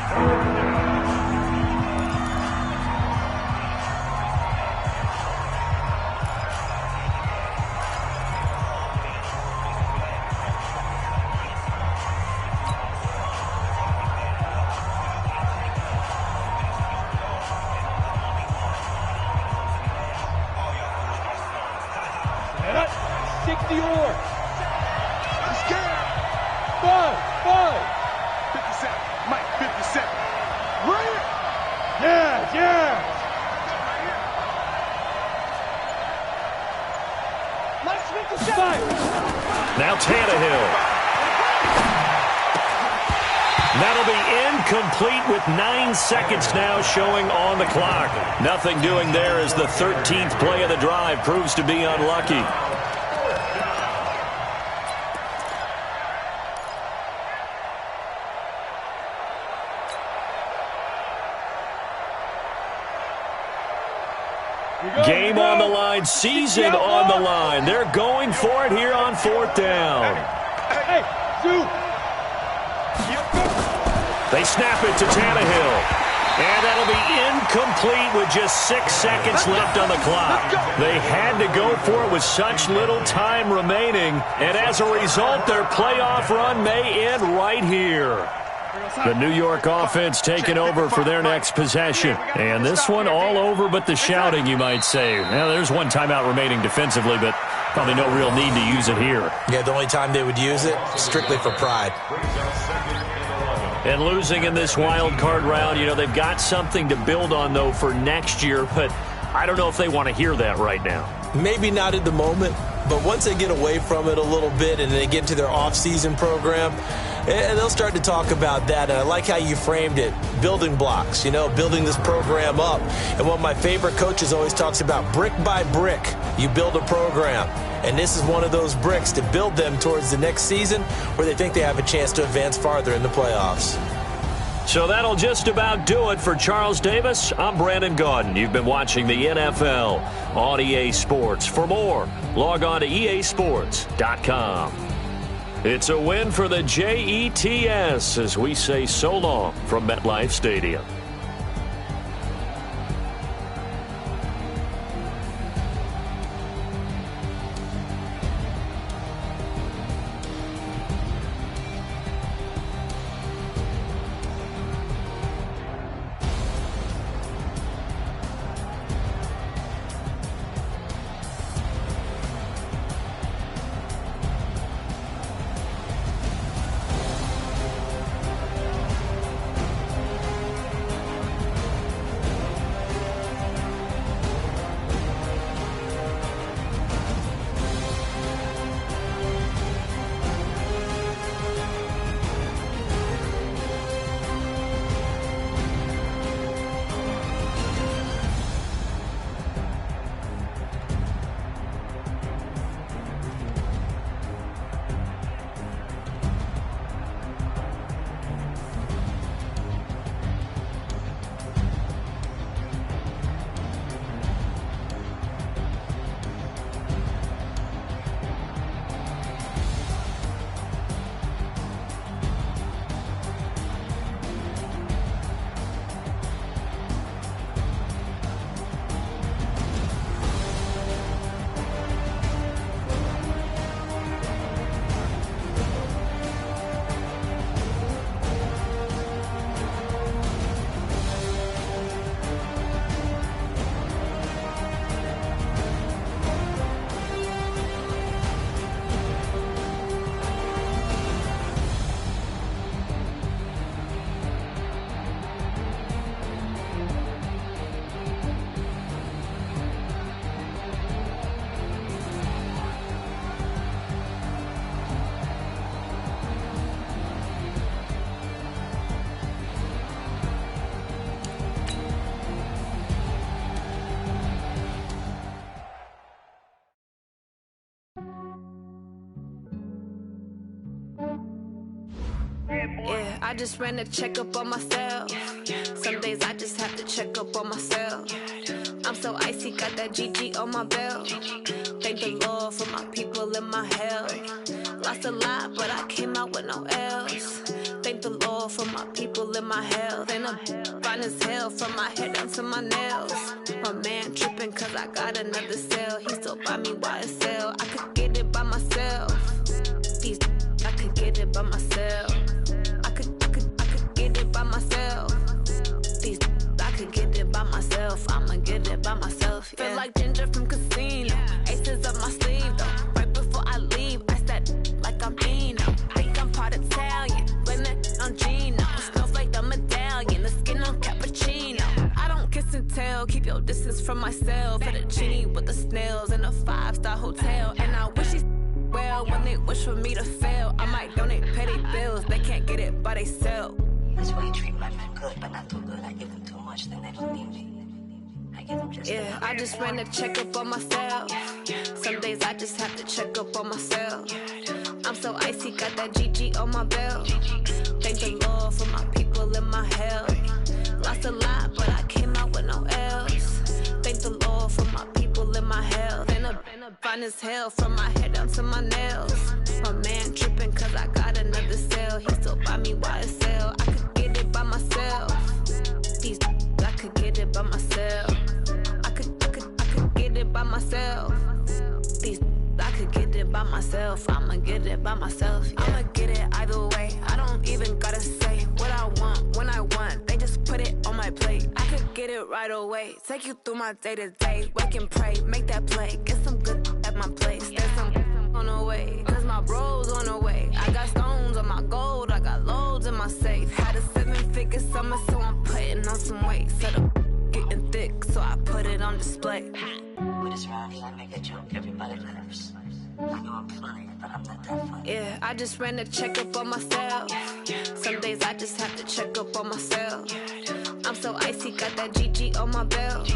Now Tannehill. That'll be incomplete with 9 seconds now showing on the clock. Nothing doing there as the 13th play of the drive proves to be unlucky. Game on the line, season on the line. They're going for it here on 4th down. They snap it to Tannehill. And that'll be incomplete with just 6 seconds left on the clock. They had to go for it with such little time remaining. And as a result, their playoff run may end right here. The New York offense taking over for their next possession. And this one all over but the shouting, you might say. Now, there's one timeout remaining defensively, but probably no real need to use it here. Yeah, the only time they would use it, strictly for pride. And losing in this wild card round, you know, they've got something to build on, though, for next year. But I don't know if they want to hear that right now. Maybe not at the moment, but once they get away from it a little bit and they get into their off-season program, and they'll start to talk about that. And I like how you framed it, building blocks, you know, building this program up. And one of my favorite coaches always talks about brick by brick, you build a program. And this is one of those bricks to build them towards the next season where they think they have a chance to advance farther in the playoffs. So that'll just about do it for Charles Davis. I'm Brandon Gaudin. You've been watching the NFL on EA Sports. For more, log on to easports.com. It's a win for the Jets as we say so long from MetLife Stadium. I just ran a checkup on myself. Some days I just have to check up on myself. I'm so icy, got that GG on my belt. Thank the Lord for my people in my health. Lost a lot, but I came out with no L's. Thank the Lord for my people in my health. And I'm fine as hell from my head down to my nails. My man tripping cause I got another cell. He still buy me YSL. I could get it by myself. These I could get it by myself. I could get it by myself. These I could get it by myself. I'ma get it by myself. Yeah. Feel like Ginger from Casino. Aces up my sleeve though. Right before I leave, I said like I'm Dino. Think I'm part Italian. Blame it on Gino. Snowflake the medallion. The skin on cappuccino. I don't kiss and tell. Keep your distance from myself. At a genie with the snails in a 5-star hotel. And I wish he's well when they wish for me to fail. I might donate petty bills. They can't get it by they sell. That's why you treat my men good, but not too good. I give them too much, then they don't need me. I give them just yeah, I just ran a checkup on myself. Some days I just have to check up on myself. I'm so icy, got that GG on my belt. Thank the Lord for my people in my health. Lost a lot, but I came out with no L's. Thank the Lord for my people in my health. And I'm fine as hell from my head down to my nails. My man tripping cause I got another cell. He still buy me YSL. I could get it by myself. These I could get it by myself. I could get it by myself. These I could get it by myself. I'ma get it by myself. Yeah. I'ma get it either way. I don't even gotta say what I want when I want. They just put it on my plate. I could get it right away. Take you through my day to day. Wake and pray, make that play. Get some good at my place. There's some on the way. Cause my bros on the way. I got stones on my gold. I got loads in my safe. Had a 7-figure summer, so I'm putting on some weight. Set up getting thick, so I put it on display. With this round here, I make a joke, everybody laughs. I know I'm funny, but I'm not that funny. Yeah, I just ran a checkup on myself. Some days I just have to check up on myself. I'm so icy, got that GG on my belt.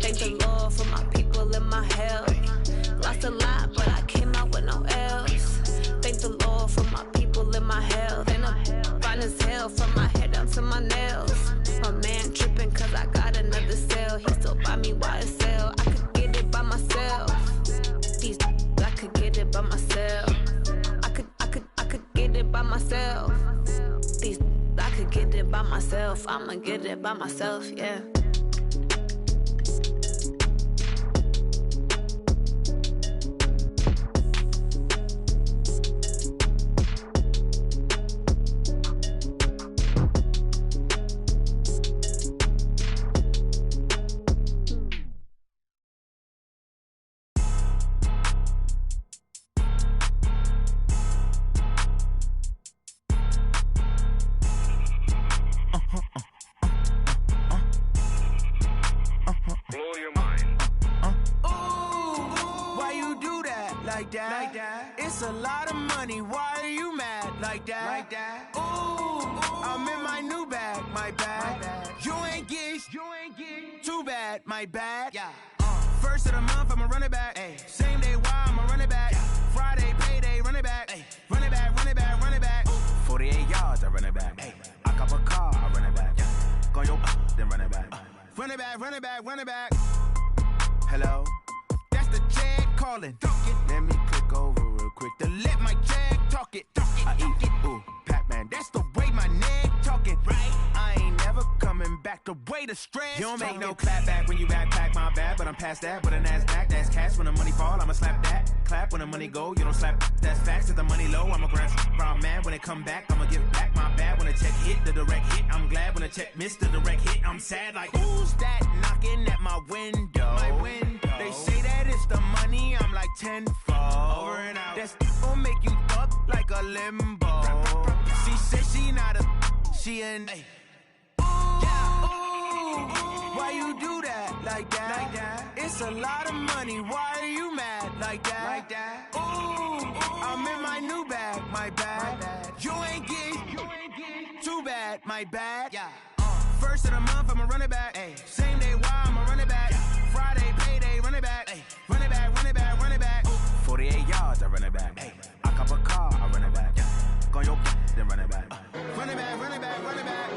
Thank the Lord for my people in my health. Lost a lot, but I came out with no L's. Thank the Lord for my people in my health. And I'm fine as hell from my head down to my nails. My man tripping cause I got another cell. He still buy me YSL. I could get it by myself. These I could get it by myself. I could get it by myself. These I could get it by myself. I'ma get it by myself, yeah. It's a lot of money, why are you mad like that? Ooh, I'm in my new bag, my bad. You ain't get too bad, my bad. First of the month, I'ma run it back. Same day, why I'ma run it back. Friday, payday, run it back. Run it back, run it back, run it back. 48 yards, I run it back. I cop a car, I run it back. Go yo, then run it back. Run it back, run it back, run it back. Hello? That's the jag calling. Let me click over real quick to let my jag talk it. I eat it, ooh, Pac-Man. That's the way my neck talking. Right? I ain't never coming back the way the stress. You don't make no clap back when you backpack, my bad. But I'm past that, but a NASDAQ, that's cash. When the money fall, I'ma slap that. Clap when the money go, you don't slap. That's facts. If the money low, I'ma grab brown man. When it come back, I'ma give back my bad. When the check hit, the direct hit. I'm glad when the check missed the direct hit. I'm sad like, who's that knocking at my window? My window. They say that it's the money, I'm like tenfold. Over and out. That's gon' make you up like a limbo. She said she not a, she an. Why you do that like that? It's a lot of money, why are you mad like that? Ooh, I'm in my new bag, my bad. You ain't get too bad, my bad. First of the month, I'ma run it back. Same day, why I'ma run it back. Friday, payday, run it back. Run it back, run it back, run it back. 48 yards, I run it back. I cop a car, I run it back. Go yo, then run it back. Run it back, run it back, run it back.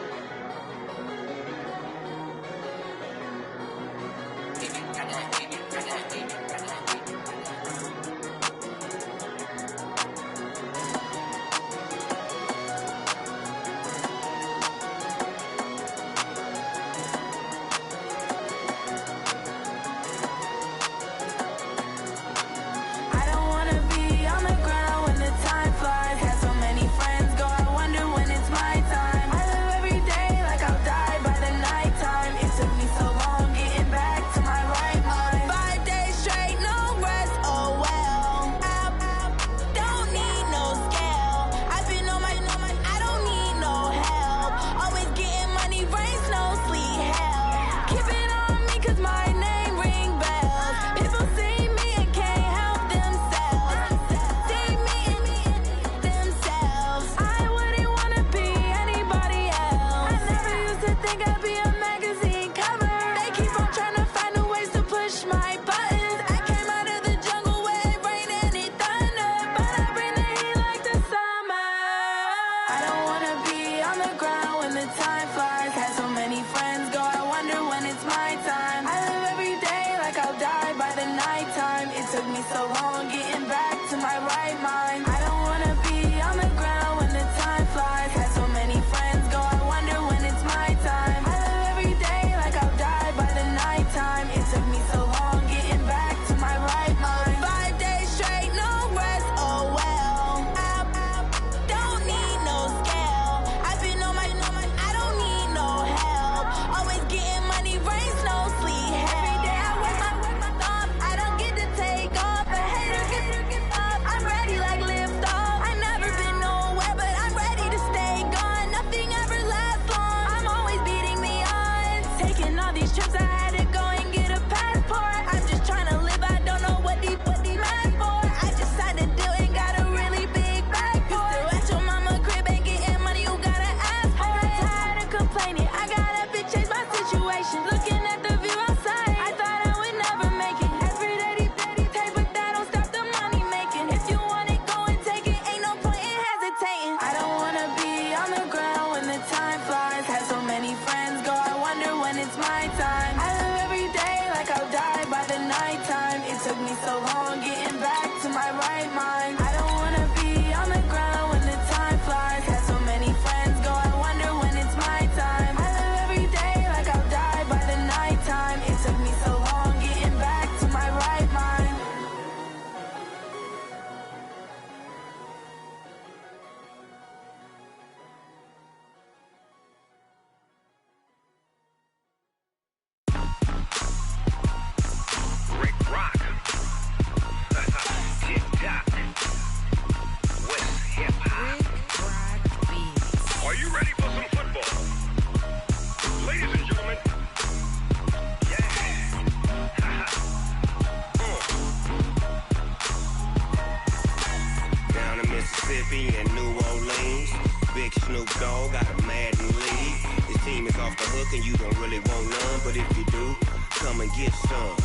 Mississippi and New Orleans. Big Snoop Dogg got a Madden league. His team is off the hook and you don't really want none, but if you do, come and get some.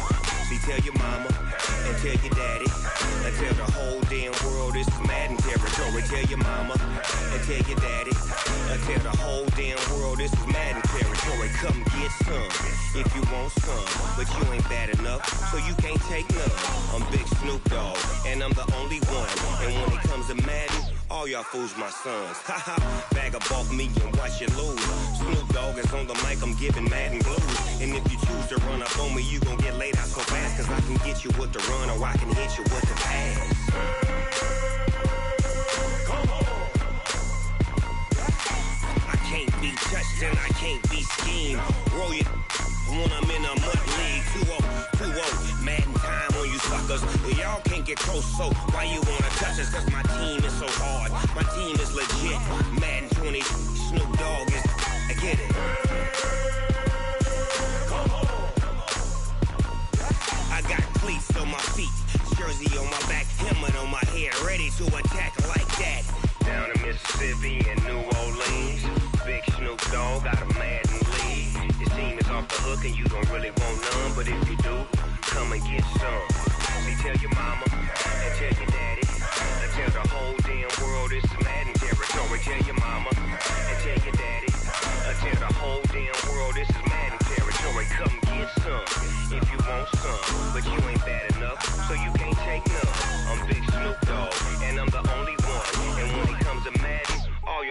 See, tell your mama and tell your daddy and tell the whole damn world this is Madden territory. Tell your mama and tell your daddy and tell the whole damn world this is Madden territory. Come get some if you want some, but you ain't bad enough, so you can't take none. I'm Big Snoop Dogg, and I'm the only one. And when it comes to Madden, all y'all fools my sons. Haha, bag a bulk me and watch you lose. Snoop Dogg is on the mic, I'm giving Madden blues. And if you choose to run up on me, you gon' get laid out so fast, cause I can get you with the run or I can hit you with the pass. I can't be touched and I can't be schemed. Roll you when I'm in a mud league. 2-0, Madden time on you suckers. Y'all can't get close, so why you wanna touch us? Cause my team is so hard, my team is legit. Madden 20, Snoop Dogg is, I get it. I got cleats on my feet, jersey on my back, helmet on my head, ready to attack like that. Down in Mississippi and New Orleans, Big Snoop Dogg got a Madden league. His team is off the hook and you don't really want none, but if you do, come and get some. See, tell your mama and tell your daddy and tell the whole damn world this is Madden territory. Tell your mama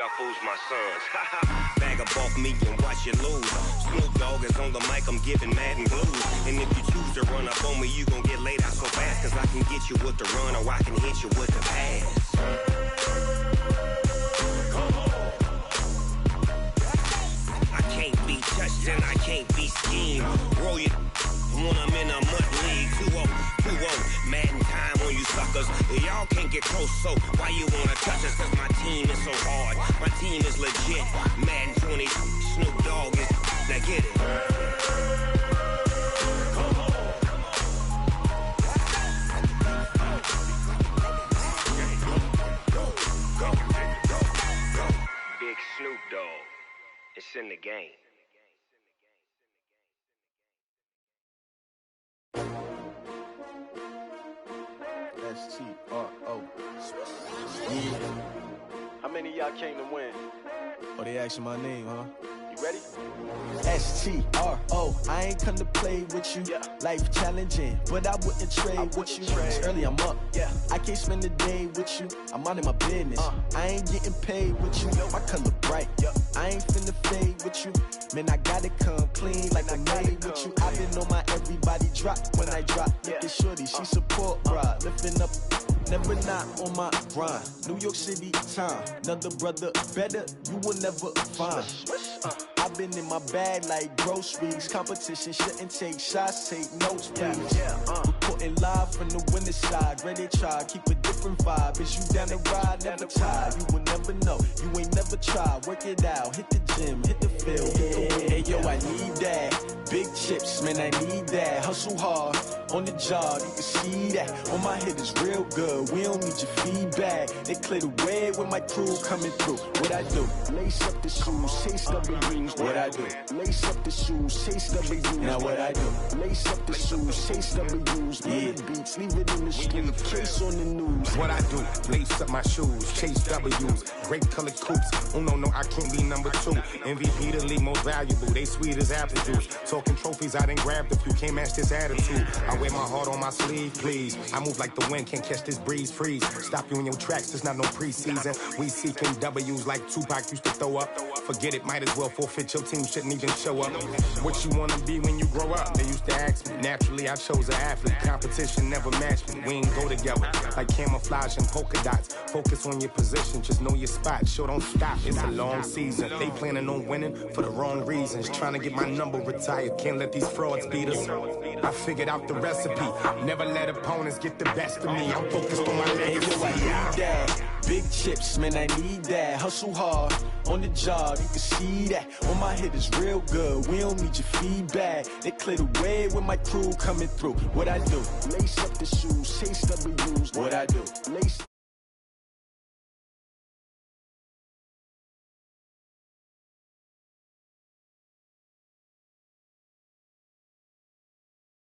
y'all fools my sons. Bag up off me and watch you lose. Snoop Dogg is on the mic, I'm giving Madden blues. And if you choose to run up on me, you gon' get laid out so fast. Cause I can get you with the run or I can hit you with the pass. I can't be touched and I can't be schemed. Roll you when I'm in a mud league. 2-0, 2-0, Madden time on you suckers. Y'all can't get close, so why you wanna touch us? Cause my team is so hard, my team is legit. Madden 20, Snoop Dogg is, now get it. Big Snoop Dogg, it's in the game. S-T-R-O. How many of y'all came to win? Oh, they asking my name, huh? You ready? S-T-R-O. I ain't come to play with you. Life challenging, but I wouldn't trade with you. It's early, I'm up. I can't spend the day with you. I'm out in my business. I ain't getting paid with you. My color bright. I ain't finna fade with you. Man, I gotta come clean like I made with you. I been on my everybody drop when I drop. Look at shorty, she support, bruh. Lifting up, never not on my grind. New York City time, another brother better, you will never find. I've been in my bag like groceries. Competition shouldn't take shots, take notes, please. Reporting live from the winning side. Ready to try, keep a different vibe. Is you down the ride, never tired. You will never know, you ain't never tried. Work it out, hit the gym, hit the field, hit the wheel. Hey yo, I need that. Big chips, man, I need that. Hustle hard, on the job, you can see that. On my head is real good, we don't need your feedback. They clear the way with my crew coming through. What I do? Lace up the shoes, chase W's. What I do? Lace up the shoes, chase W's. Now what I do? Lace up the shoes, chase W's. Bring the beats, leave it in the street, case on the news. What I do? Lace up my shoes, chase W's. Great colored coops. Oh no, I can't be number 2. MVP the league most valuable. They sweet as apple juice. Talking trophies, I done grabbed a few. Can't match this attitude. I wear my heart on my sleeve, please. I move like the wind, can't catch this breeze, freeze. Stop you in your tracks, there's not no preseason. We seeking W's like Tupac used to throw up. Forget it, might as well forfeit, your team shouldn't even show up. What you wanna be when you grow up? They used to ask me. Naturally, I chose an athlete. Competition never matched me. We ain't go together. Like camouflage and polka dots. Focus on your position, just know your spot. Sure, don't stop, it's a long season. They planning on winning for the wrong reasons. Trying to get my number retired, can't let these frauds beat us. I figured out the recipe. Never let opponents get the best of me. I'm focused on my legacy. Hey, yo, I need that. Big chips, man, I need that. Hustle hard, on the job, you can see that. On my head is real good, we don't need your feedback. They clear the way with my crew coming through. What I do? Lace up the shoes, chase W's. What I do?